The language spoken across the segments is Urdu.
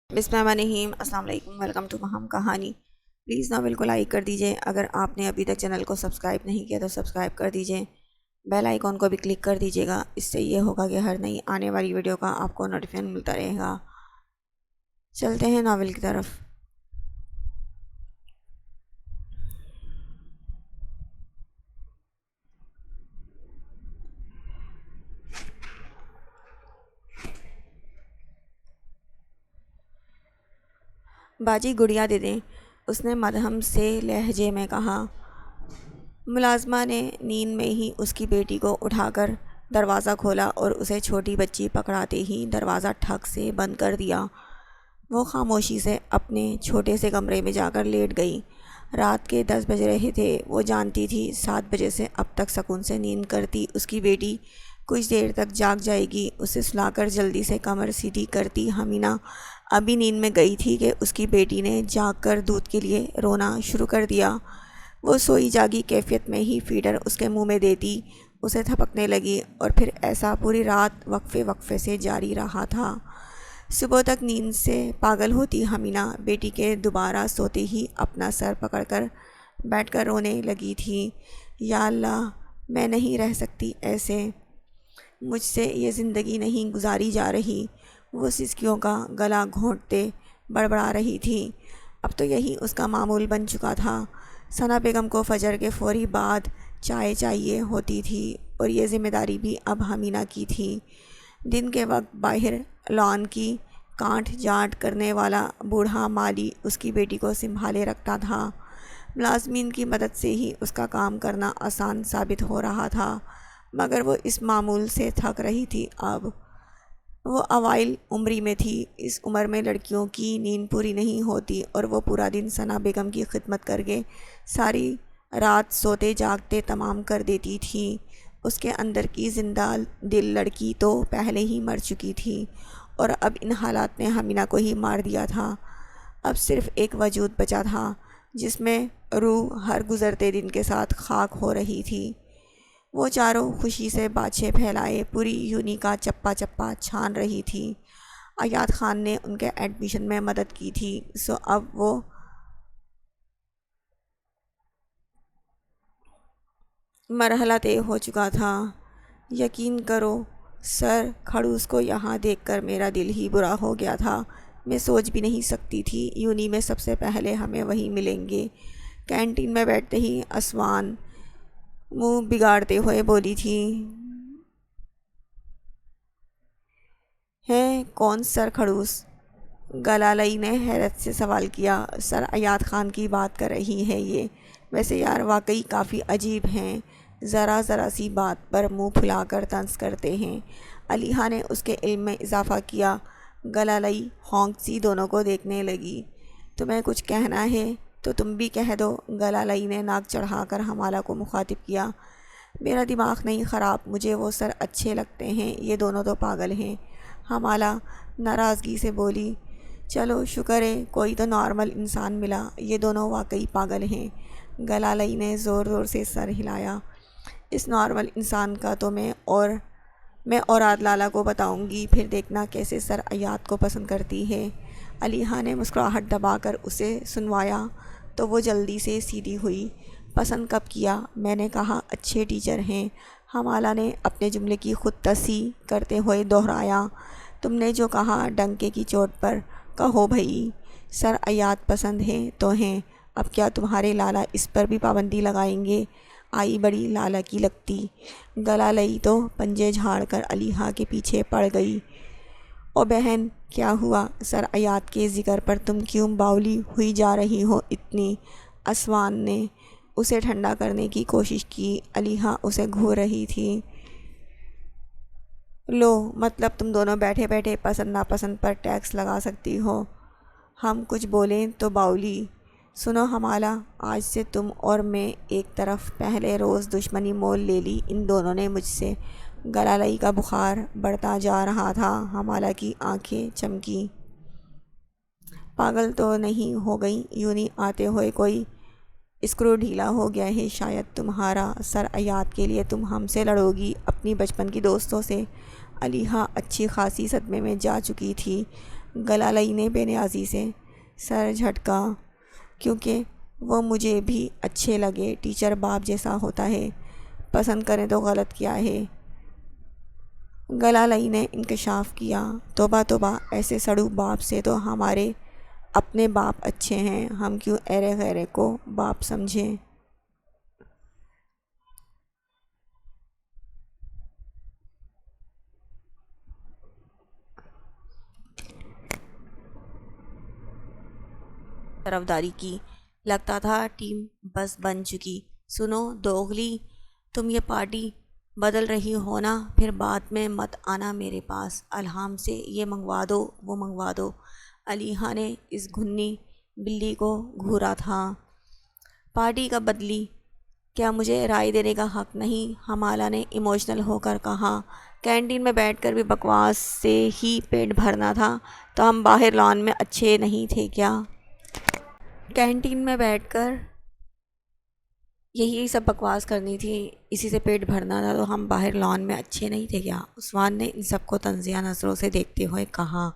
بسم اللہ الرحمن الرحیم۔ السلام علیکم، ویلکم ٹو مہم کہانی۔ پلیز ناول کو لائک کر دیجئے۔ اگر آپ نے ابھی تک چینل کو سبسکرائب نہیں کیا تو سبسکرائب کر دیجئے، بیل آئیکن کو بھی کلک کر دیجئے گا۔ اس سے یہ ہوگا کہ ہر نئی آنے والی ویڈیو کا آپ کو نوٹیفیکیشن ملتا رہے گا۔ چلتے ہیں ناول کی طرف۔ باجی گڑیا دے دیں، اس نے مدھم سے لہجے میں کہا۔ ملازمہ نے نیند میں ہی اس کی بیٹی کو اٹھا کر دروازہ کھولا اور اسے چھوٹی بچی پکڑاتے ہی دروازہ ٹھک سے بند کر دیا۔ وہ خاموشی سے اپنے چھوٹے سے کمرے میں جا کر لیٹ گئی۔ رات کے 10 بج رہے تھے۔ وہ جانتی تھی 7 بجے سے اب تک سکون سے نیند کرتی اس کی بیٹی کچھ دیر تک جاگ جائے گی۔ اسے سلا کر جلدی سے کمر سیدھی کرتی حمینہ ابھی نیند میں گئی تھی کہ اس کی بیٹی نے جاگ کر دودھ کے لیے رونا شروع کر دیا۔ وہ سوئی جاگی کیفیت میں ہی فیڈر اس کے منہ میں دیتی اسے تھپکنے لگی، اور پھر ایسا پوری رات وقفے وقفے سے جاری رہا تھا۔ صبح تک نیند سے پاگل ہوتی حمینہ بیٹی کے دوبارہ سوتے ہی اپنا سر پکڑ کر بیٹھ کر رونے لگی تھی۔ یا اللہ، میں نہیں رہ سکتی ایسے، مجھ سے یہ زندگی نہیں گزاری جا رہی۔ وہ سسکیوں کا گلا گھونٹتے بڑبڑا رہی تھی۔ اب تو یہی اس کا معمول بن چکا تھا۔ ثنا بیگم کو فجر کے فوری بعد چائے چاہیے ہوتی تھی، اور یہ ذمہ داری بھی اب حمینہ کی تھی۔ دن کے وقت باہر لان کی کانٹ جانٹ کرنے والا بوڑھا مالی اس کی بیٹی کو سنبھالے رکھتا تھا۔ ملازمین کی مدد سے ہی اس کا کام کرنا آسان ثابت ہو رہا تھا، مگر وہ اس معمول سے تھک رہی تھی۔ اب وہ اوائل عمری میں تھی۔ اس عمر میں لڑکیوں کی نیند پوری نہیں ہوتی، اور وہ پورا دن ثنا بیگم کی خدمت کر کے ساری رات سوتے جاگتے تمام کر دیتی تھی۔ اس کے اندر کی زندہ دل لڑکی تو پہلے ہی مر چکی تھی، اور اب ان حالات نے حمینہ کو ہی مار دیا تھا۔ اب صرف ایک وجود بچا تھا جس میں روح ہر گزرتے دن کے ساتھ خاک ہو رہی تھی۔ وہ چاروں خوشی سے باچھے پھیلائے پوری یونی کا چپا چپا چھان رہی تھی۔ ایاد خان نے ان کے ایڈمیشن میں مدد کی تھی، سو اب وہ مرحلہ طے ہو چکا تھا۔ یقین کرو سر کھڑوس کو یہاں دیکھ کر میرا دل ہی برا ہو گیا تھا۔ میں سوچ بھی نہیں سکتی تھی یونی میں سب سے پہلے ہمیں وہی ملیں گے۔ کینٹین میں بیٹھتے ہی اسوان منہ بگاڑتے ہوئے بولی تھی۔ ہیں کون سر کھڑوس؟ گلالئی نے حیرت سے سوال کیا۔ سر ایاد خان کی بات کر رہی ہے یہ؟ ویسے یار واقعی کافی عجیب ہیں، ذرا سی بات پر منہ پھلا کر طنز کرتے ہیں۔ علیحہ نے اس کے علم میں اضافہ کیا۔ گلالئی ہونک سی دونوں کو دیکھنے لگی۔ تمہیں کچھ کہنا ہے تو تم بھی کہہ دو، گلالئی نے ناک چڑھا کر حمالہ کو مخاطب کیا۔ میرا دماغ نہیں خراب، مجھے وہ سر اچھے لگتے ہیں، یہ دونوں تو پاگل ہیں، حمالہ ناراضگی سے بولی۔ چلو شکر ہے کوئی تو نارمل انسان ملا، یہ دونوں واقعی پاگل ہیں، گلالئی نے زور زور سے سر ہلایا۔ اس نارمل انسان کا تو میں اوراد لالا کو بتاؤں گی، پھر دیکھنا کیسے سر ایاد کو پسند کرتی ہے۔ علیحہ نے مسکراہٹ دبا کر اسے سنوایا تو وہ جلدی سے سیدھی ہوئی۔ پسند کب کیا؟ میں نے کہا اچھے ٹیچر ہیں، حمالہ نے اپنے جملے کی خود تصحیح کرتے ہوئے دہرایا۔ تم نے جو کہا ڈنکے کی چوٹ پر کہو بھئی، سر ایاد پسند ہیں تو ہیں، اب کیا تمہارے لالا اس پر بھی پابندی لگائیں گے؟ آئی بڑی لالا کی لگتی۔ گلالئی تو پنجے جھاڑ کر علیحہ کے پیچھے پڑ گئی۔ او بہن کیا ہوا؟ سر ایاد کے ذکر پر تم کیوں باولی ہوئی جا رہی ہو اتنی؟ اسوان نے اسے ٹھنڈا کرنے کی کوشش کی۔ علیحہ اسے گھور رہی تھی۔ لو مطلب تم دونوں بیٹھے بیٹھے پسند ناپسند پر ٹیکس لگا سکتی ہو، ہم کچھ بولیں تو باولی۔ سنو حمالہ، آج سے تم اور میں ایک طرف، پہلے روز دشمنی مول لے لی ان دونوں نے مجھ سے۔ گلالئی کا بخار بڑھتا جا رہا تھا۔ حمالہ کی آنکھیں چمکی۔ پاگل تو نہیں ہو گئی؟ یونی آتے ہوئے کوئی اسکرو ڈھیلا ہو گیا ہے شاید تمہارا۔ سر ایاد کے لیے تم ہم سے لڑو گی، اپنی بچپن کی دوستوں سے؟ علیحہ اچھی خاصی صدمے میں جا چکی تھی۔ گلالئی نے بے نیازی سے سر جھٹکا، کیونکہ وہ مجھے بھی اچھے لگے۔ ٹیچر باپ جیسا ہوتا ہے، پسند کریں تو غلط کیا ہے؟ گلالئی نے انکشاف کیا، توبہ توبہ، ایسے سڑو باپ سے تو ہمارے اپنے باپ اچھے ہیں، ہم کیوں ایرے غیرے کو باپ سمجھیں؟ طرفداری کی، لگتا تھا ٹیم بس بن چکی۔ سنو دوغلی، تم یہ پارٹی بدل رہی ہو نا، پھر بعد میں مت آنا میرے پاس الہام سے یہ منگوا دو وہ منگوا دو۔ علیحا نے اس گھنی بلی کو گھورا تھا۔ پارٹی کب بدلی؟ کیا مجھے رائے دینے کا حق نہیں؟ حمالہ نے ایموشنل ہو کر کہا۔ کینٹین میں بیٹھ کر بھی بکواس سے ہی پیٹ بھرنا تھا تو ہم باہر لان میں اچھے نہیں تھے کیا؟ کینٹین میں بیٹھ کر یہی سب بکواس کرنی تھی، اسی سے پیٹ بھرنا تھا تو ہم باہر لان میں اچھے نہیں تھے کیا؟ عثمان نے ان سب کو طنزیہ نظروں سے دیکھتے ہوئے کہا۔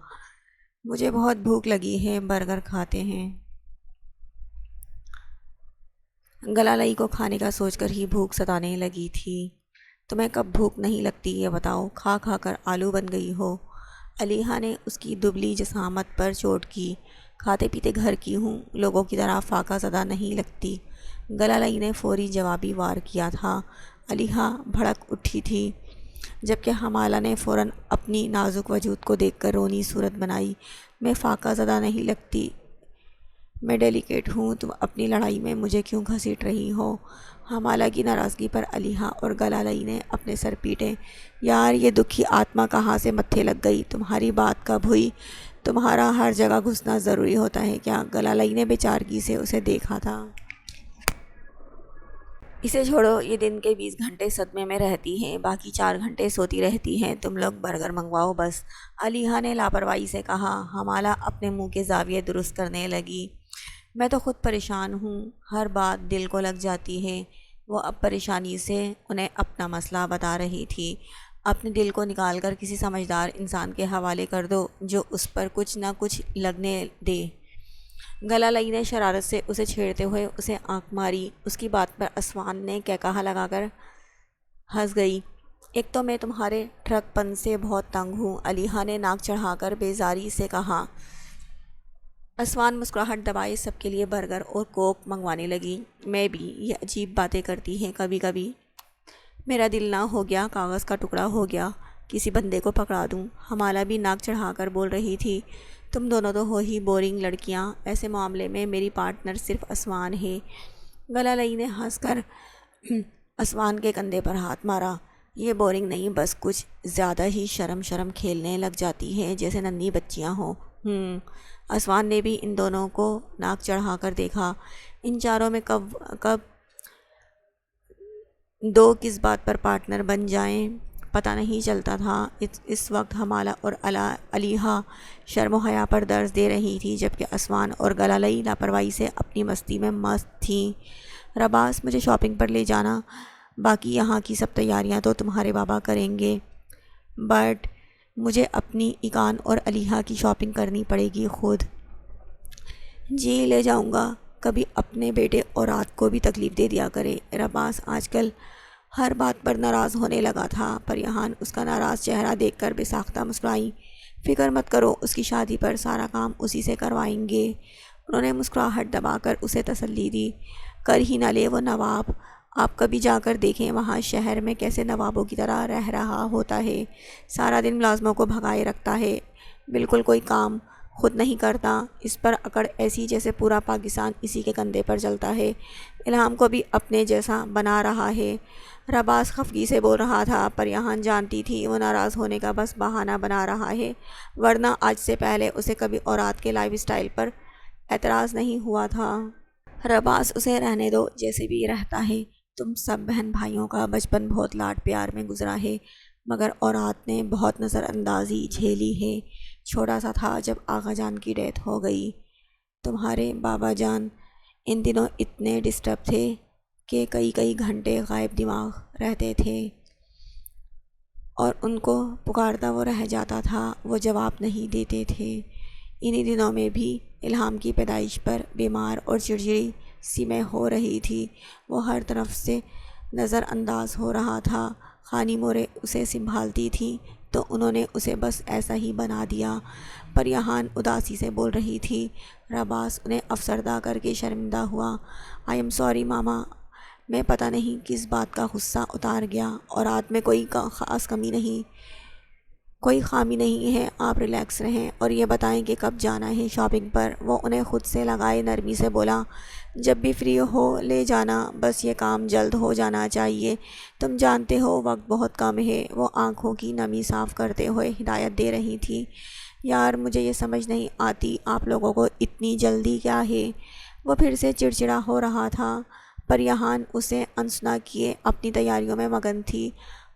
مجھے بہت بھوک لگی ہے، برگر کھاتے ہیں۔ گلالئی کو کھانے کا سوچ کر ہی بھوک ستانے لگی تھی۔ تمہیں کب بھوک نہیں لگتی یہ بتاؤ، کھا کھا کر آلو بن گئی ہو؟ علیحا نے اس کی دبلی جسامت پر چوٹ کی۔ کھاتے پیتے گھر کی ہوں، لوگوں کی طرح فاقہ زدہ نہیں لگتی۔ گلالئی نے فوری جوابی وار کیا تھا۔ علیحا بھڑک اٹھی تھی، جبکہ حمالہ نے فوراً اپنی نازک وجود کو دیکھ کر رونی صورت بنائی۔ میں فاقہ زدہ نہیں لگتی، میں ڈیلیکیٹ ہوں، تم اپنی لڑائی میں مجھے کیوں گھسیٹ رہی ہو؟ حمالہ کی ناراضگی پر علیحا اور گلالئی نے اپنے سر پیٹے۔ یار یہ دکھی آتما کہاں سے متھے لگ گئی؟ تمہاری بات کب ہوئی؟ تمہارا ہر جگہ گھسنا ضروری ہوتا ہے کیا؟ گلالئی نے بے چارگی سے اسے دیکھا تھا۔ اسے چھوڑو، یہ دن کے 20 گھنٹے صدمے میں رہتی ہے، باقی 4 گھنٹے سوتی رہتی ہے۔ تم لوگ برگر منگواؤ بس، علیحا نے لاپرواہی سے کہا۔ حمالہ اپنے منہ کے زاویے درست کرنے لگی۔ میں تو خود پریشان ہوں، ہر بات دل کو لگ جاتی ہے۔ وہ اب پریشانی سے انہیں اپنا مسئلہ بتا رہی تھی۔ اپنے دل کو نکال کر کسی سمجھدار انسان کے حوالے کر دو جو اس پر کچھ نہ کچھ لگنے دے۔ گلالئی نے شرارت سے اسے چھیڑتے ہوئے اسے آنکھ ماری۔ اس کی بات پر اسوان نے کہا لگا کر ہنس گئی۔ ایک تو میں تمہارے ٹھڑک پن سے بہت تنگ ہوں، علیحا نے ناک چڑھا کر بیزاری سے کہا۔ اسوان مسکراہٹ دبائے سب کے لیے برگر اور کوک منگوانے لگی۔ میں بھی، یہ عجیب باتیں کرتی ہیں کبھی کبھی۔ میرا دل نہ ہو گیا، کاغذ کا ٹکڑا ہو گیا، کسی بندے کو پکڑا دوں۔ حمالہ بھی ناک چڑھا کر بول رہی تھی۔ تم دونوں تو ہو ہی بورنگ لڑکیاں، ایسے معاملے میں میری پارٹنر صرف اسوان ہے۔ گلالئی نے ہنس کر اسوان کے کندھے پر ہاتھ مارا۔ یہ بورنگ نہیں، بس کچھ زیادہ ہی شرم شرم کھیلنے لگ جاتی ہے، جیسے ننھی بچیاں ہوں۔ اسوان نے بھی ان دونوں کو ناک چڑھا کر دیکھا۔ ان چاروں میں کب دو کس بات پر پارٹنر بن جائیں پتہ نہیں چلتا تھا۔ اس وقت حمالہ اور علیحا شرم و حیا پر درس دے رہی تھی، جبکہ اسوان اور گلالئی لاپرواہی سے اپنی مستی میں مست تھیں۔ رباس، مجھے شاپنگ پر لے جانا، باقی یہاں کی سب تیاریاں تو تمہارے بابا کریں گے، بٹ مجھے اپنی ایقان اور علیحا کی شاپنگ کرنی پڑے گی خود۔ جی لے جاؤں گا، کبھی اپنے بیٹے اورات کو بھی تکلیف دے دیا کرے۔ رباس آج کل ہر بات پر ناراض ہونے لگا تھا۔ پریحان اس کا ناراض چہرہ دیکھ کر بے ساختہ مسکرائی۔ فکر مت کرو، اس کی شادی پر سارا کام اسی سے کروائیں گے۔ انہوں نے مسکراہٹ دبا کر اسے تسلی دی۔ کر ہی نہ لے وہ نواب، آپ کبھی جا کر دیکھیں وہاں شہر میں کیسے نوابوں کی طرح رہ رہا ہوتا ہے، سارا دن ملازموں کو بھگائے رکھتا ہے، بالکل کوئی کام خود نہیں کرتا، اس پر اکڑ ایسی جیسے پورا پاکستان اسی کے کندھے پر چلتا ہے، الہام کو بھی اپنے جیسا بنا رہا ہے۔ رباس خفگی سے بول رہا تھا۔ پریحان جانتی تھی وہ ناراض ہونے کا بس بہانہ بنا رہا ہے، ورنہ آج سے پہلے اسے کبھی اورات کے لائف اسٹائل پر اعتراض نہیں ہوا تھا۔ رباس، اسے رہنے دو، جیسے بھی رہتا ہے۔ تم سب بہن بھائیوں کا بچپن بہت لاڈ پیار میں گزرا ہے، مگر اورات نے بہت نظر اندازی جھیلی ہے۔ چھوٹا سا تھا جب آغا جان کی ڈیتھ ہو گئی۔ تمہارے بابا جان ان دنوں اتنے ڈسٹرب تھے کہ کئی گھنٹے غائب دماغ رہتے تھے، اور ان کو پکارتا وہ رہ جاتا تھا، وہ جواب نہیں دیتے تھے۔ انہی دنوں میں بھی الہام کی پیدائش پر بیمار اور چڑچڑی سی میں ہو رہی تھی۔ وہ ہر طرف سے نظر انداز ہو رہا تھا۔ خانی مورے اسے سنبھالتی تھی تو انہوں نے اسے بس ایسا ہی بنا دیا۔ پریہان اداسی سے بول رہی تھی۔ رباس انہیں افسردہ کر کے شرمندہ ہوا۔ آئی ایم سوری ماما، میں پتہ نہیں کس بات کا غصہ اتار گیا، اور رات میں کوئی خاص کوئی خامی نہیں ہے، آپ ریلیکس رہیں اور یہ بتائیں کہ کب جانا ہے شاپنگ پر۔ وہ انہیں خود سے لگائے نرمی سے بولا، جب بھی فری ہو لے جانا، بس یہ کام جلد ہو جانا چاہیے، تم جانتے ہو وقت بہت کم ہے۔ وہ آنکھوں کی نمی صاف کرتے ہوئے ہدایت دے رہی تھی۔ یار مجھے یہ سمجھ نہیں آتی آپ لوگوں کو اتنی جلدی کیا ہے؟ وہ پھر سے چڑچڑا ہو رہا تھا۔ پریہان اسے انسنا کیے اپنی تیاریوں میں مگن تھی۔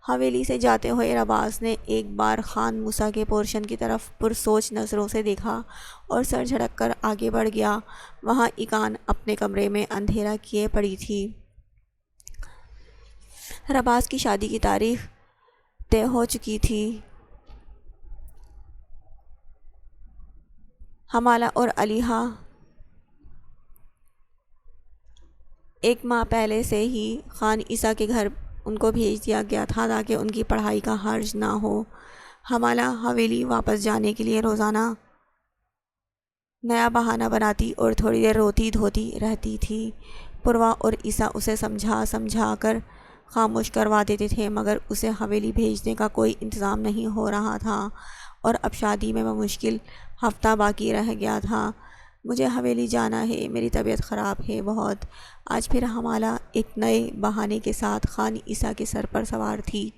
حویلی سے جاتے ہوئے رباس نے ایک بار خان موسیٰ کے پورشن کی طرف پرسوچ نظروں سے دیکھا اور سر جھٹک کر آگے بڑھ گیا۔ وہاں ایقان اپنے کمرے میں اندھیرا کیے پڑی تھی۔ رباس کی شادی کی تاریخ طے ہو چکی تھی۔ حمالہ اور علیحہ ایک ماہ پہلے سے ہی خان عیسیٰ کے گھر ان کو بھیج دیا گیا تھا تاکہ ان کی پڑھائی کا حرج نہ ہو۔ حمالہ حویلی واپس جانے کے لیے روزانہ نیا بہانہ بناتی اور تھوڑی دیر روتی دھوتی رہتی تھی۔ پوروا اور عیسیٰ اسے سمجھا کر خاموش کروا دیتے تھے، مگر اسے حویلی بھیجنے کا کوئی انتظام نہیں ہو رہا تھا، اور اب شادی میں بمشکل ہفتہ باقی رہ گیا تھا۔ مجھے حویلی جانا ہے، میری طبیعت خراب ہے بہت۔ آج پھر حمالہ ایک نئے بہانے کے ساتھ خان عیسیٰ کے سر پر سوار تھی۔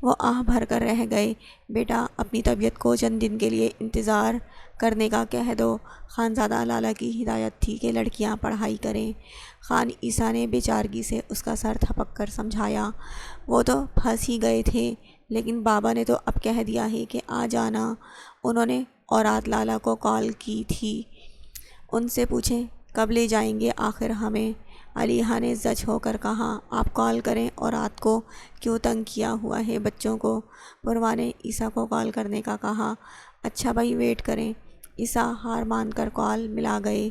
وہ آہ بھر کر رہ گئے۔ بیٹا اپنی طبیعت کو چند دن کے لیے انتظار کرنے کا کہہ دو۔ خانزادہ لالا کی ہدایت تھی کہ لڑکیاں پڑھائی کریں۔ خان عیسیٰ نے بے چارگی سے اس کا سر تھپک کر سمجھایا۔ وہ تو پھنس ہی گئے تھے، لیکن بابا نے تو اب کہہ دیا ہے کہ آ جانا۔ انہوں نے اورات لالا کو کال کی تھی، ان سے پوچھیں کب لے جائیں گے آخر ہمیں۔ علیحہ نے زج ہو کر کہا، آپ کال کریں، اورات کو کیوں تنگ کیا ہوا ہے بچوں کو۔ پوروا نے عیسیٰ کو کال کرنے کا کہا۔ اچھا بھائی ویٹ کریں۔ عیسیٰ ہار مان کر کال ملا گئے۔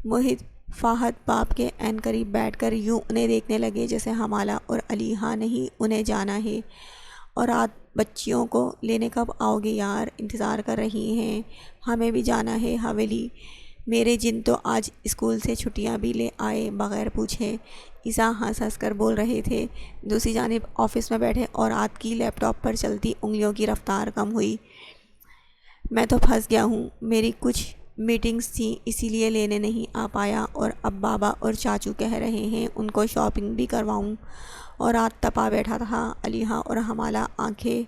موہت فہد باپ کے عین قریب بیٹھ کر یوں انہیں دیکھنے لگے جیسے حمالہ اور علیحہ نہیں انہیں جانا ہے۔ اورات بچیوں کو لینے کب آؤ گے یار، انتظار کر رہی ہیں، ہمیں بھی جانا ہے حویلی۔ میرے جن تو آج اسکول سے چھٹیاں بھی لے آئے بغیر پوچھے۔ عیسیٰ ہنس ہنس کر بول رہے تھے۔ دوسری جانب آفس میں بیٹھے اورات کی لیپ ٹاپ پر چلتی انگلیوں کی رفتار کم ہوئی۔ میں تو پھنس گیا ہوں، میری کچھ میٹنگز تھیں اسی لیے لینے نہیں آ پایا، اور اب بابا اور چاچو کہہ رہے ہیں ان کو شاپنگ بھی کرواؤں۔ اورات تپا بیٹھا تھا۔ علیحہ اور حمالہ آنکھیں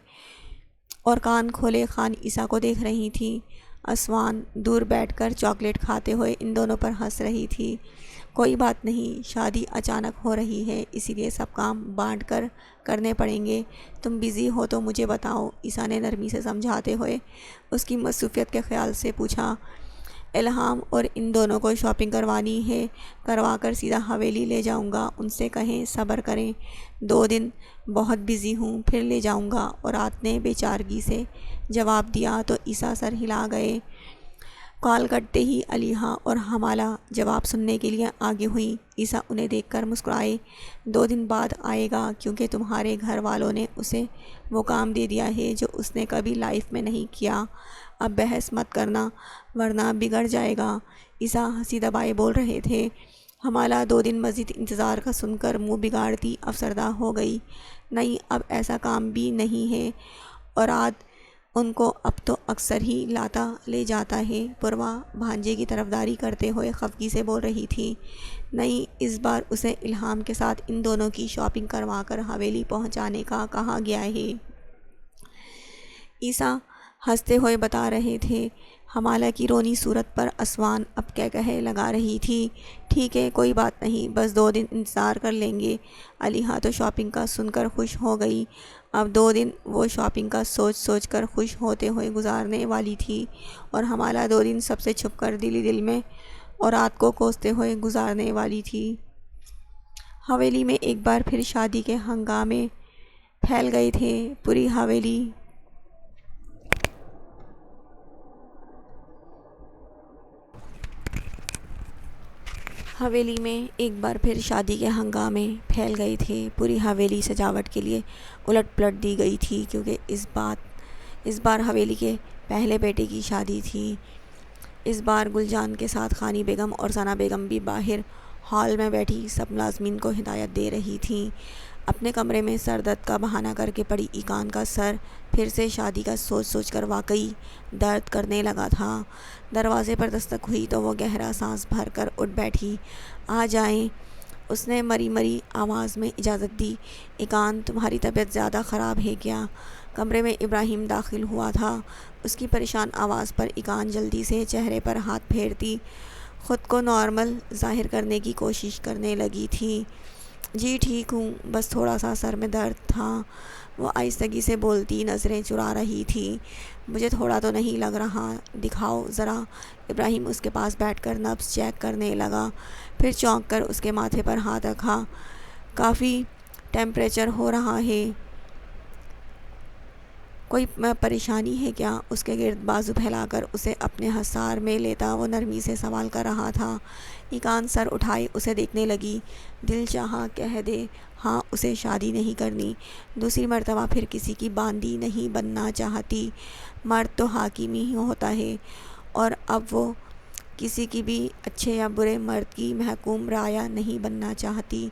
اور کان کھولے خان عیسیٰ کو دیکھ رہی تھیں۔ اسوان دور بیٹھ کر چاکلیٹ کھاتے ہوئے ان دونوں پر ہنس رہی تھی۔ کوئی بات نہیں، شادی اچانک ہو رہی ہے، اسی لیے سب کام بانٹ کر کرنے پڑیں گے۔ تم بزی ہو تو مجھے بتاؤ، عیسیٰ نے نرمی سے سمجھاتے ہوئے اس کی مصروفیت کے خیال سے پوچھا۔ الہام اور ان دونوں کو شاپنگ کروانی ہے، کروا کر سیدھا حویلی لے جاؤں گا، ان سے کہیں صبر کریں، 2 دن بہت بزی ہوں، پھر لے جاؤں گا۔ اورات نے بے چارگی سے جواب دیا تو عیسیٰ سر ہلا گئے۔ کال کٹتے ہی علیحہ اور حمالہ جواب سننے کے لیے آگے ہوئیں۔ عیسیٰ انہیں دیکھ کر مسکرائے۔ 2 دن بعد آئے گا، کیونکہ تمہارے گھر والوں نے اسے وہ کام دے دیا ہے جو اس نے کبھی لائف میں نہیں کیا۔ اب بحث مت کرنا ورنہ بگڑ جائے گا۔ عیسیٰ ہنسی دبائے بول رہے تھے۔ حمالہ 2 دن مزید انتظار کا سن کر منہ بگاڑتی افسردہ ہو گئی۔ نہیں، اب ایسا کام بھی نہیں ہے، اورات ان کو اب تو اکثر ہی لاتا لے جاتا ہے۔ پوروا بھانجے کی طرفداری کرتے ہوئے خفگی سے بول رہی تھی۔ نہیں، اس بار اسے الہام کے ساتھ ان دونوں کی شاپنگ کروا کر حویلی پہنچانے کا کہا گیا ہے۔ عیسیٰ ہنستے ہوئے بتا رہے تھے۔ حمالہ کی رونی صورت پر اسوان اب کہے لگا رہی تھی۔ ٹھیک ہے، کوئی بات نہیں، بس 2 دن انتظار کر لیں گے۔ علیحہ تو شاپنگ کا سن کر خوش ہو گئی۔ اب 2 دن وہ شاپنگ کا سوچ کر خوش ہوتے ہوئے گزارنے والی تھی، اور حمالہ 2 دن سب سے چھپ کر دل میں اورات کو کوستے ہوئے گزارنے والی تھی۔ حویلی میں ایک بار پھر شادی کے ہنگامے پھیل گئے تھے۔ پوری حویلی حویلی میں ایک بار پھر شادی کے ہنگامے پھیل گئے تھے۔ پوری حویلی سجاوٹ کے لیے الٹ پلٹ دی گئی تھی، کیونکہ اس بار حویلی کے پہلے بیٹے کی شادی تھی۔ اس بار گل جان کے ساتھ خانی بیگم اور ثنا بیگم بھی باہر ہال میں بیٹھی سب ملازمین کو ہدایت دے رہی تھیں۔ اپنے کمرے میں سر درد کا بہانہ کر کے پڑی ایقان کا سر پھر سے شادی کا سوچ سوچ کر واقعی درد کرنے لگا تھا۔ دروازے پر دستک ہوئی تو وہ گہرا سانس بھر کر اٹھ بیٹھی۔ آ جائیں، اس نے مری مری آواز میں اجازت دی۔ ایقان، تمہاری طبیعت زیادہ خراب ہے کیا؟ کمرے میں ابراہیم داخل ہوا تھا۔ اس کی پریشان آواز پر ایقان جلدی سے چہرے پر ہاتھ پھیرتی خود کو نارمل ظاہر کرنے کی کوشش کرنے لگی تھی۔ جی ٹھیک ہوں، بس تھوڑا سا سر میں درد تھا، وہ آہستگی سے بولتی نظریں چرا رہی تھی۔ مجھے تھوڑا تو نہیں لگ رہا، دکھاؤ ذرا۔ ابراہیم اس کے پاس بیٹھ کر نبض چیک کرنے لگا، پھر چونک کر اس کے ماتھے پر ہاتھ رکھا۔ کافی ٹیمپریچر ہو رہا ہے، کوئی پریشانی ہے کیا؟ اس کے گرد بازو پھیلا کر اسے اپنے حصار میں لیتا وہ نرمی سے سوال کر رہا تھا۔ ایقان سر اٹھائی اسے دیکھنے لگی۔ دل چاہا کہہ دے ہاں، اسے شادی نہیں کرنی، دوسری مرتبہ پھر کسی کی باندی نہیں بننا چاہتی۔ مرد تو حاکم ہی ہوتا ہے، اور اب وہ کسی کی بھی اچھے یا برے مرد کی محکوم رعایا نہیں بننا چاہتی۔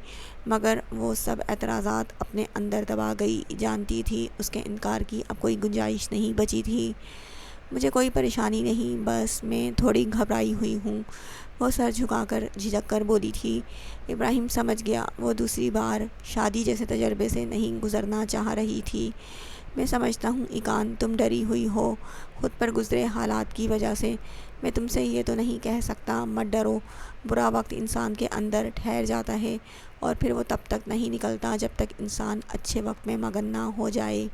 مگر وہ سب اعتراضات اپنے اندر دبا گئی، جانتی تھی اس کے انکار کی اب کوئی گنجائش نہیں بچی تھی۔ مجھے کوئی پریشانی نہیں، بس میں تھوڑی گھبرائی ہوئی ہوں، وہ سر جھکا کر جھجک کر بولی تھی۔ ابراہیم سمجھ گیا وہ دوسری بار شادی جیسے تجربے سے نہیں گزرنا چاہ رہی تھی۔ میں سمجھتا ہوں ایقان، تم ڈری ہوئی ہو خود پر گزرے حالات کی وجہ سے۔ میں تم سے یہ تو نہیں کہہ سکتا مت ڈرو، برا وقت انسان کے اندر ٹھہر جاتا ہے اور پھر وہ تب تک نہیں نکلتا جب تک انسان اچھے وقت میں مگن نہ ہو جائے،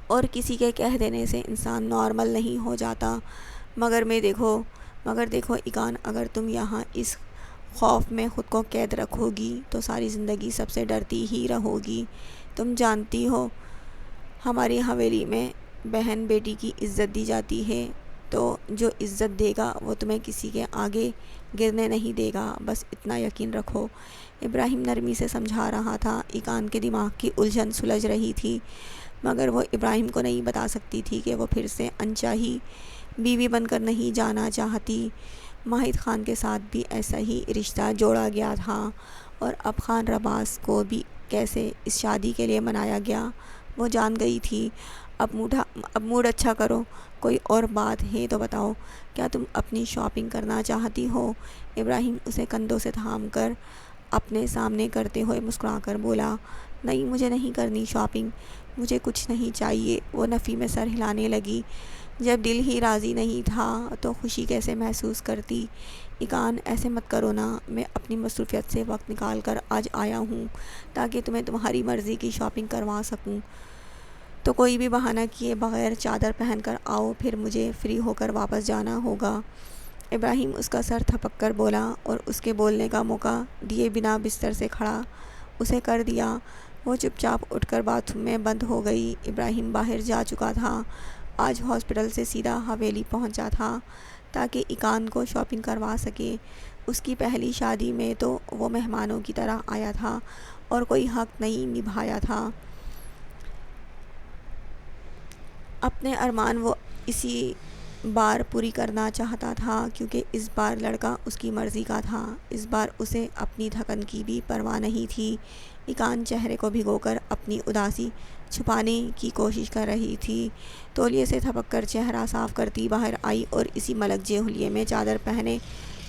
اور کسی کے کہہ دینے سے انسان نارمل نہیں ہو جاتا۔ مگر دیکھو ایقان، اگر تم یہاں اس خوف میں خود کو قید رکھو گی تو ساری زندگی سب سے ڈرتی ہی رہو گی۔ تم جانتی ہو ہماری حویلی میں بہن بیٹی کی عزت دی جاتی ہے، تو جو عزت دے گا وہ تمہیں کسی کے آگے گرنے نہیں دے گا، بس اتنا یقین رکھو۔ ابراہیم نرمی سے سمجھا رہا تھا۔ ایقان کے دماغ کی الجھن سلجھ رہی تھی، مگر وہ ابراہیم کو نہیں بتا سکتی تھی کہ وہ پھر سے انچاہی بیوی بن کر نہیں جانا چاہتی۔ ماہد خان کے ساتھ بھی ایسا ہی رشتہ جوڑا گیا تھا، اور اب خان رباس کو بھی کیسے اس شادی کے لیے منایا گیا وہ جان گئی تھی۔ اب موڈ اچھا کرو، کوئی اور بات ہے تو بتاؤ، کیا تم اپنی شاپنگ کرنا چاہتی ہو؟ ابراہیم اسے کندھوں سے تھام کر اپنے سامنے کرتے ہوئے مسکرا کر بولا، نہیں مجھے نہیں کرنی شاپنگ، مجھے کچھ نہیں چاہیے۔ وہ نفی میں سر ہلانے لگی۔ جب دل ہی راضی نہیں تھا تو خوشی کیسے محسوس کرتی؟ ایقان، ایسے مت کرو نا، میں اپنی مصروفیت سے وقت نکال کر آج آیا ہوں تاکہ تمہیں تمہاری مرضی کی شاپنگ کروا سکوں، تو کوئی بھی بہانہ کیے بغیر چادر پہن کر آؤ، پھر مجھے فری ہو کر واپس جانا ہوگا۔ ابراہیم اس کا سر تھپک کر بولا، اور اس کے بولنے کا موقع دیے بنا بستر سے کھڑا اسے کر دیا۔ وہ چپ چاپ اٹھ کر باتھ روم میں بند ہو گئی۔ ابراہیم باہر جا چکا تھا، آج ہاسپٹل سے سیدھا حویلی پہنچا تھا تاکہ ایقان کو شاپنگ کروا سکے۔ اس کی پہلی شادی میں تو وہ مہمانوں کی طرح آیا تھا اور کوئی حق نہیں نبھایا تھا۔ اپنے ارمان وہ اسی بار پوری کرنا چاہتا تھا، کیونکہ اس بار لڑکا اس کی مرضی کا تھا۔ اس بار اسے اپنی تھکن کی بھی پرواہ نہیں تھی۔ ایقان چہرے کو بھگو کر اپنی اداسی چھپانے کی کوشش کر رہی تھی۔ تولیے سے تھپک کر چہرہ صاف کرتی باہر آئی اور اسی ملکجے حلیے میں چادر پہنے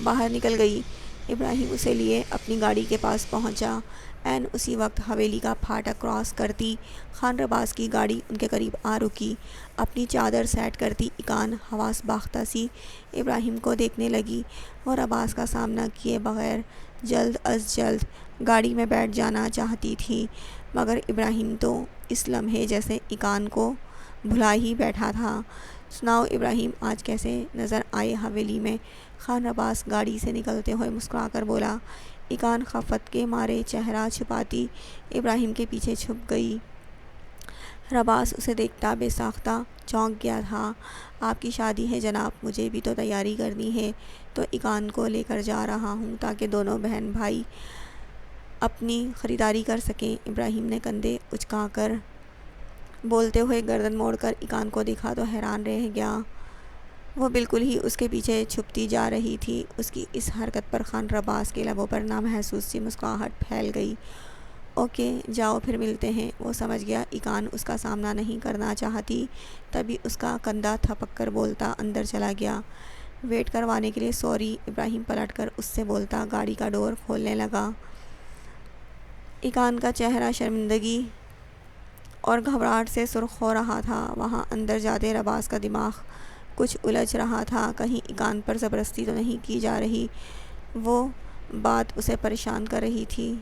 باہر نکل گئی۔ ابراہیم اسے لیے اپنی گاڑی کے پاس پہنچا۔ عین اسی وقت حویلی کا پھاٹک کراس کرتی خان رباس کی گاڑی ان کے قریب آ رکی۔ اپنی چادر سیٹ کرتی ایقان حواس باختہ سی ابراہیم کو دیکھنے لگی۔ وہ رباس کا سامنا کیے بغیر جلد از جلد گاڑی میں بیٹھ جانا چاہتی تھی، مگر ابراہیم تو اس لمحے جیسے ایقان کو بھلا ہی بیٹھا تھا۔ سناؤ ابراہیم، آج کیسے نظر آئے حویلی میں؟ خان رباس گاڑی سے نکلتے ہوئے مسکرا کر بولا۔ ایقان خفت کے مارے چہرہ چھپاتی ابراہیم کے پیچھے چھپ گئی۔ رباس اسے دیکھتا بے ساختہ چونک گیا تھا۔ آپ کی شادی ہے جناب، مجھے بھی تو تیاری کرنی ہے، تو اکان کو لے کر جا رہا ہوں تاکہ دونوں بہن بھائی اپنی خریداری کر سکیں۔ ابراہیم نے کندھے اچکا کر بولتے ہوئے گردن موڑ کر اکان کو دیکھا تو حیران رہ گیا۔ وہ بالکل ہی اس کے پیچھے چھپتی جا رہی تھی۔ اس کی اس حرکت پر خان رباس کے لبوں پر نامحسوس سی مسکراہٹ پھیل گئی۔ اوکے، جاؤ پھر ملتے ہیں۔ وہ سمجھ گیا اکان اس کا سامنا نہیں کرنا چاہتی، تبھی اس کا کندھا تھپک کر بولتا اندر چلا گیا۔ ویٹ کروانے کے لیے سوری۔ ابراہیم پلٹ کر اس سے بولتا گاڑی کا ڈور کھولنے لگا۔ اکان کا چہرہ شرمندگی اور گھبراہٹ سے سرخ ہو رہا تھا۔ وہاں اندر جاتے رباس کا دماغ کچھ الجھ رہا تھا، کہیں اکان پر زبردستی تو نہیں کی جا رہی۔ وہ بات اسے پریشان کر رہی تھی۔